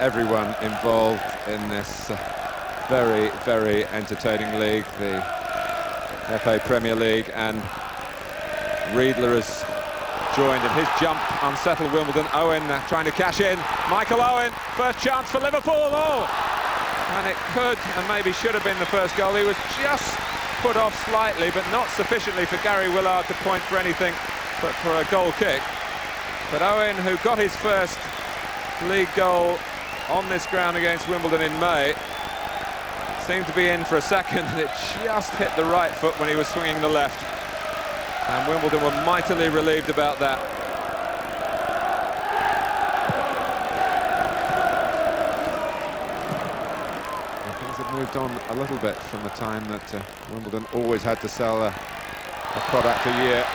everyone involved in this very, very entertaining league, the FA Premier League, and Riedle has joined in his jump, unsettled Wimbledon. Owen trying to cash in. Michael Owen, first chance for Liverpool. Oh! And it could and maybe should have been the first goal. He was just put off slightly, but not sufficiently for Gary Willard to point for anything but for a goal kick. But Owen, who got his first league goal on this ground against Wimbledon in May, seemed to be in for a second, and it just hit the right foot when he was swinging the left. And Wimbledon were mightily relieved about that. And things have moved on a little bit from the time that Wimbledon always had to sell a product a year.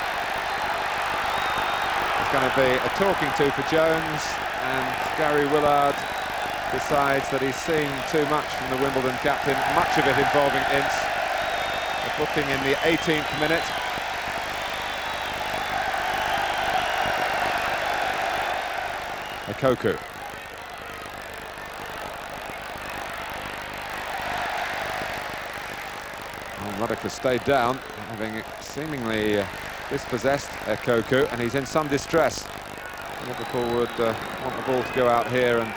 It's going to be a talking to for Jones, and Gary Willard decides that he's seen too much from the Wimbledon captain, much of it involving Ince. A booking in the 18th minute. Koku. Ruddock has stayed down, having seemingly dispossessed Koku, and he's in some distress. Liverpool would want the ball to go out here, and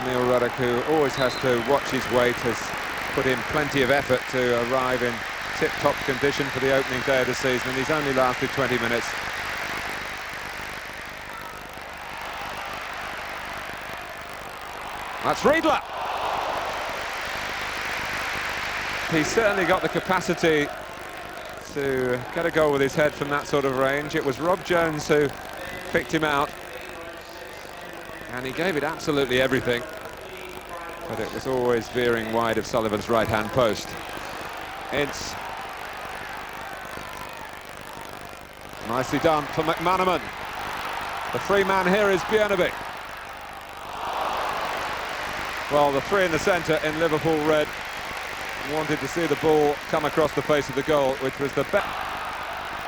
Neil Ruddock, who always has to watch his weight, has put in plenty of effort to arrive in tip-top condition for the opening day of the season, and he's only lasted 20 minutes. That's Riedle. He's certainly got the capacity to get a goal with his head from that sort of range. It was Rob Jones who picked him out, and he gave it absolutely everything, but it was always veering wide of Sullivan's right-hand post. Ince. Nicely done for McManaman. The free man here is Björneby. Well, the three in the centre in Liverpool red wanted to see the ball come across the face of the goal, which was the best.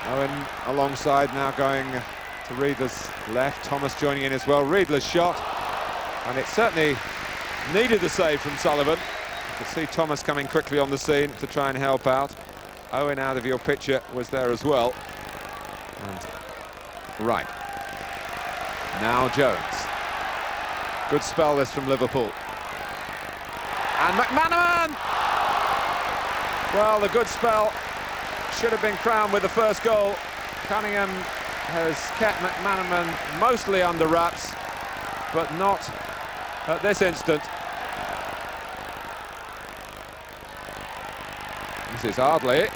Owen alongside, now going to Riedle's left. Thomas joining in as well. Riedle's shot, and it certainly needed the save from Sullivan. You could see Thomas coming quickly on the scene to try and help out. Owen, out of your picture, was there as well. And right. Now Jones. Good spell this from Liverpool. And McManaman! Well, the good spell should have been crowned with the first goal. Cunningham has kept McManaman mostly under wraps, but not at this instant. This is Ardley.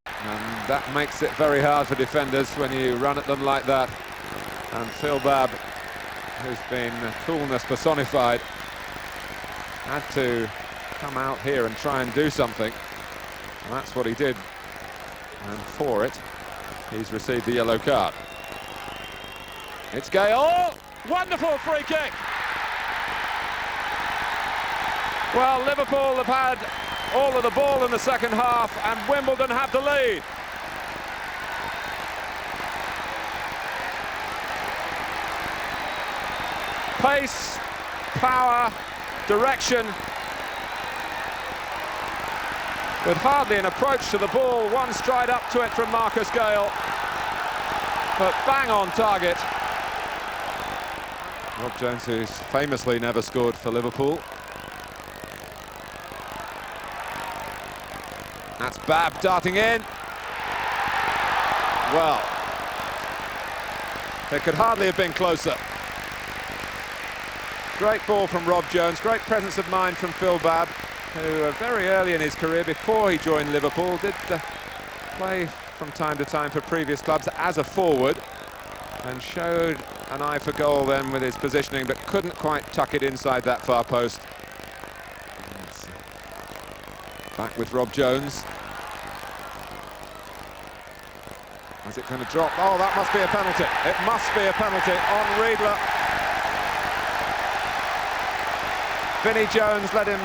And that makes it very hard for defenders when you run at them like that. And Phil Babb, who's been coolness personified, had to come out here and try and do something, and that's what he did, and for it he's received the yellow card. It's Gale. Wonderful free kick. Well, Liverpool have had all of the ball in the second half, and Wimbledon have the lead. Pace, power, direction, with hardly an approach to the ball. One stride up to it from Marcus Gale, but bang on target. Rob Jones, who's famously never scored for Liverpool. That's Babb darting in. Well, it could hardly have been closer. Great ball from Rob Jones, great presence of mind from Phil Babb, who very early in his career, before he joined Liverpool, did play from time to time for previous clubs as a forward, and showed an eye for goal then with his positioning, but couldn't quite tuck it inside that far post. Back with Rob Jones. Is it going to drop? Oh, that must be a penalty. It must be a penalty on Riedle. Vinnie Jones let him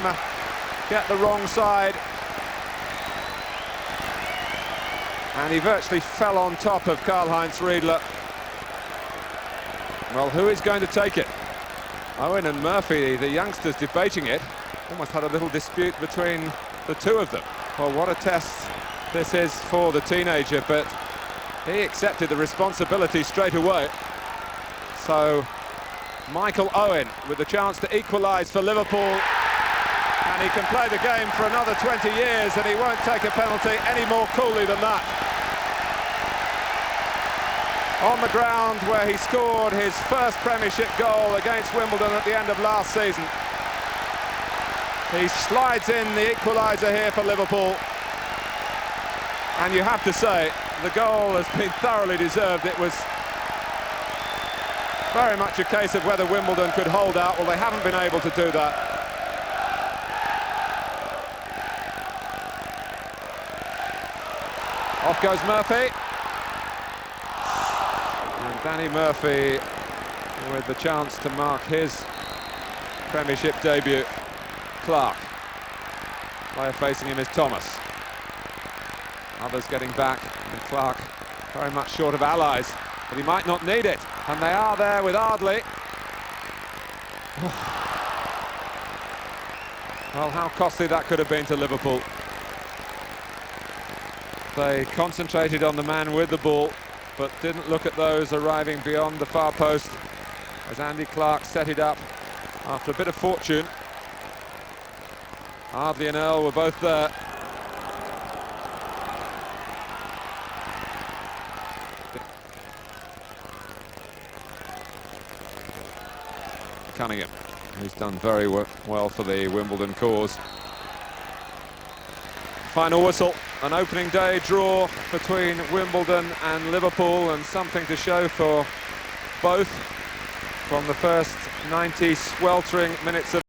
get the wrong side, and he virtually fell on top of Karl-Heinz Riedle. Well, who is going to take it? Owen and Murphy, the youngsters, debating it. Almost had a little dispute between the two of them. Well, what a test this is for the teenager, but he accepted the responsibility straight away. So Michael Owen with the chance to equalise for Liverpool, and he can play the game for another 20 years, and he won't take a penalty any more coolly than that. On the ground where he scored his first Premiership goal against Wimbledon at the end of last season. He slides in the equaliser here for Liverpool. And you have to say, the goal has been thoroughly deserved. It was very much a case of whether Wimbledon could hold out. Well, they haven't been able to do that. Off goes Murphy. And Danny Murphy with the chance to mark his Premiership debut. Clark. Player facing him is Thomas. Others getting back, and Clark very much short of allies, but he might not need it. And they are there with Ardley. Well, how costly that could have been to Liverpool. They concentrated on the man with the ball, but didn't look at those arriving beyond the far post as Andy Clark set it up after a bit of fortune. Ardley and Earl were both there. Cunningham, who's done very well for the Wimbledon cause. Final whistle, an opening day draw between Wimbledon and Liverpool, and something to show for both from the first 90 sweltering minutes of